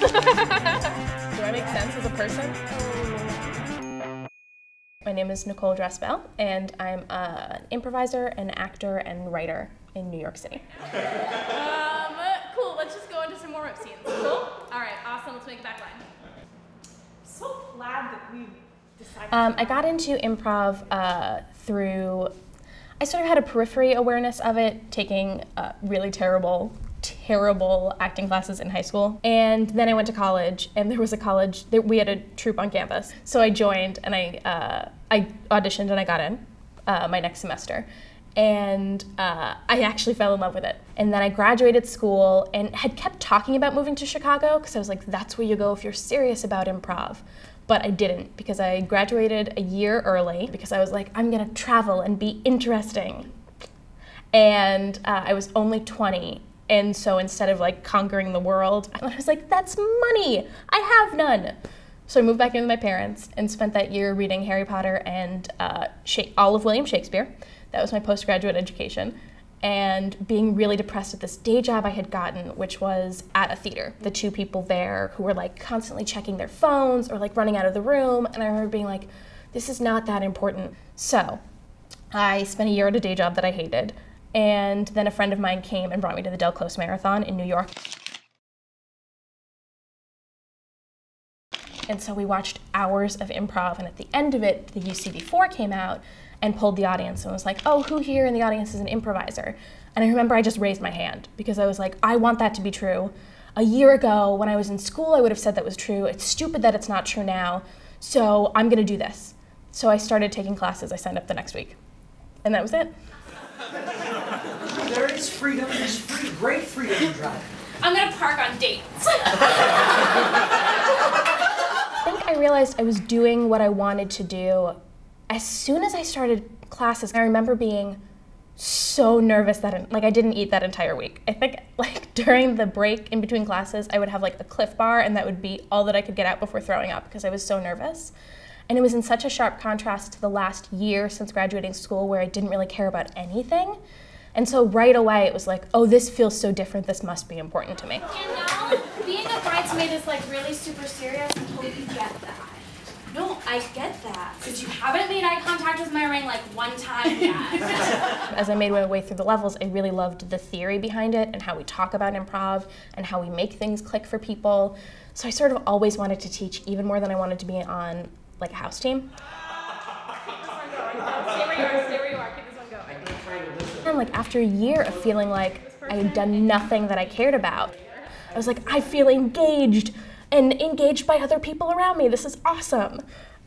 Do I make sense as a person? My name is Nicole Drespel, and I'm an improviser, an actor, and writer in New York City. Cool, let's just go into some more rep scenes. Cool? All right, awesome, let's make a backline. So glad that we decided. I got into improv through, I sort of had a periphery awareness of it, taking really terrible acting classes in high school. And then I went to college, and there was a college, we had a troupe on campus. So I joined, and I auditioned, and I got in my next semester. And I actually fell in love with it. And then I graduated school and had kept talking about moving to Chicago, because I was like, that's where you go if you're serious about improv. But I didn't, because I graduated a year early, because I was like, I'm gonna travel and be interesting. And I was only 20. And so instead of like conquering the world, I was like, that's money. I have none. So I moved back in with my parents and spent that year reading Harry Potter and all of William Shakespeare. That was my postgraduate education. And being really depressed at this day job I had gotten, which was at a theater. The two people there who were like constantly checking their phones or like running out of the room. And I remember being like, this is not that important. So I spent a year at a day job that I hated. And then a friend of mine came and brought me to the Del Close Marathon in New York. And so we watched hours of improv, and at the end of it, the UCB 4 came out and pulled the audience and was like, oh, who here in the audience is an improviser? And I remember I just raised my hand because I was like, I want that to be true. A year ago, when I was in school, I would have said that was true. It's stupid that it's not true now, so I'm gonna do this. So I started taking classes. I signed up the next week. And that was it. There is freedom, there's great freedom in driving. I'm gonna park on dates. I think I realized I was doing what I wanted to do as soon as I started classes. I remember being so nervous that I didn't eat that entire week. I think like during the break in between classes, I would have like a Cliff Bar, and that would be all that I could get out before throwing up because I was so nervous. And it was in such a sharp contrast to the last year since graduating school where I didn't really care about anything. And so right away it was like, oh, this feels so different, this must be important to me. You know, being a bridesmaid is like really super serious until you get that. No, I get that. Because you haven't made eye contact with my ring like one time yet. As I made my way through the levels, I really loved the theory behind it and how we talk about improv and how we make things click for people. So I sort of always wanted to teach even more than I wanted to be on like a house team. Keep this one going. Stay where you are, stay where you are. Keep this one going. And like after a year of feeling like I had done nothing that I cared about, I was like, I feel engaged and engaged by other people around me. This is awesome.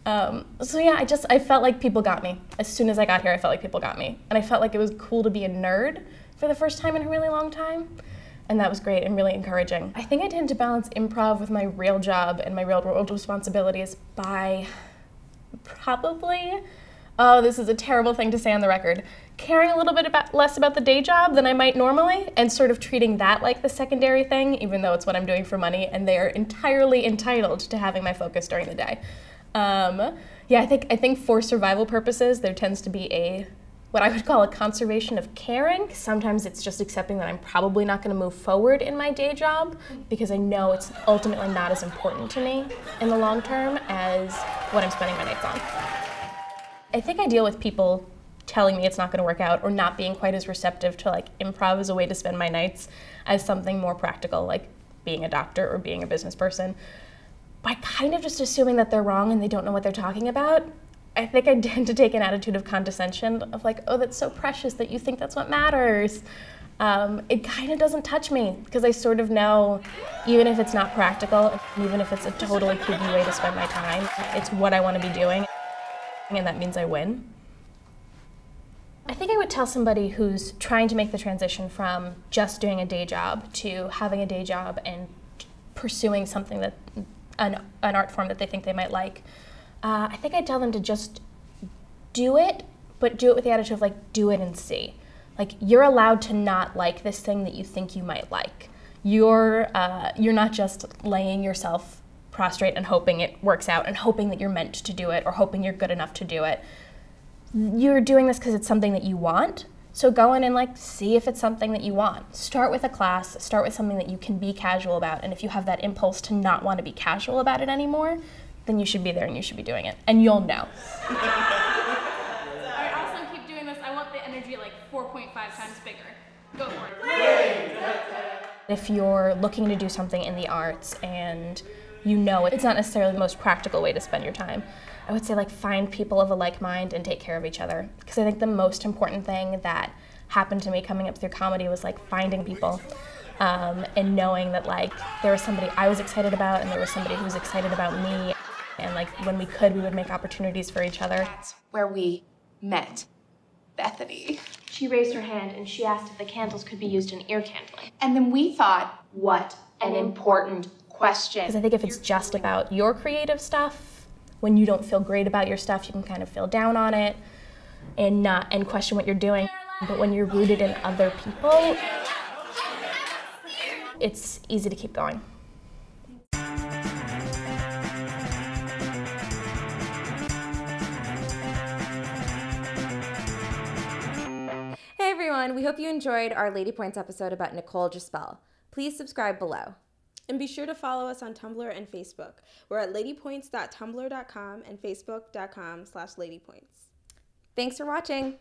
So yeah, I felt like people got me. As soon as I got here, I felt like people got me. And I felt like it was cool to be a nerd for the first time in a really long time. And that was great and really encouraging. I think I tend to balance improv with my real job and my real world responsibilities by probably, oh, this is a terrible thing to say on the record, caring a little bit less about the day job than I might normally and sort of treating that like the secondary thing, even though it's what I'm doing for money, and they are entirely entitled to having my focus during the day. Yeah, I think for survival purposes, there tends to be what I would call a conservation of caring. Sometimes it's just accepting that I'm probably not going to move forward in my day job because I know it's ultimately not as important to me in the long term as what I'm spending my nights on. I think I deal with people telling me it's not going to work out or not being quite as receptive to like improv as a way to spend my nights as something more practical, like being a doctor or being a business person, by kind of just assuming that they're wrong and they don't know what they're talking about. I think I tend to take an attitude of condescension of like, oh, that's so precious that you think that's what matters. It kind of doesn't touch me because I sort of know, even if it's not practical, even if it's a totally kooky way to spend my time, it's what I want to be doing, and that means I win. I think I would tell somebody who's trying to make the transition from just doing a day job to having a day job and pursuing something that, an art form that they think they might like. I think I'd tell them to just do it, but do it with the attitude of like, do it and see. Like, you're allowed to not like this thing that you think you might like. You're not just laying yourself prostrate and hoping it works out and hoping that you're meant to do it or hoping you're good enough to do it. You're doing this because it's something that you want. So go in and like see if it's something that you want. Start with a class, start with something that you can be casual about, and if you have that impulse to not want to be casual about it anymore, then you should be there and you should be doing it, and you'll know. All right, awesome, keep doing this. I want the energy like 4.5 times bigger. Go for it. If you're looking to do something in the arts and you know it's not necessarily the most practical way to spend your time, I would say like find people of a like mind and take care of each other. Because I think the most important thing that happened to me coming up through comedy was like finding people and knowing that like there was somebody I was excited about and there was somebody who was excited about me. And like when we could, we would make opportunities for each other. That's where we met Bethany. She raised her hand and she asked if the candles could be used in ear candling. And then we thought, what an important question. Because I think if it's just about your creative stuff, when you don't feel great about your stuff, you can kind of feel down on it and question what you're doing. But when you're rooted in other people, it's easy to keep going. Hey everyone, we hope you enjoyed our Ladypoints episode about Nicole Drespel. Please subscribe below. And be sure to follow us on Tumblr and Facebook. We're at ladypoints.tumblr.com and facebook.com/ladypoints. Thanks for watching.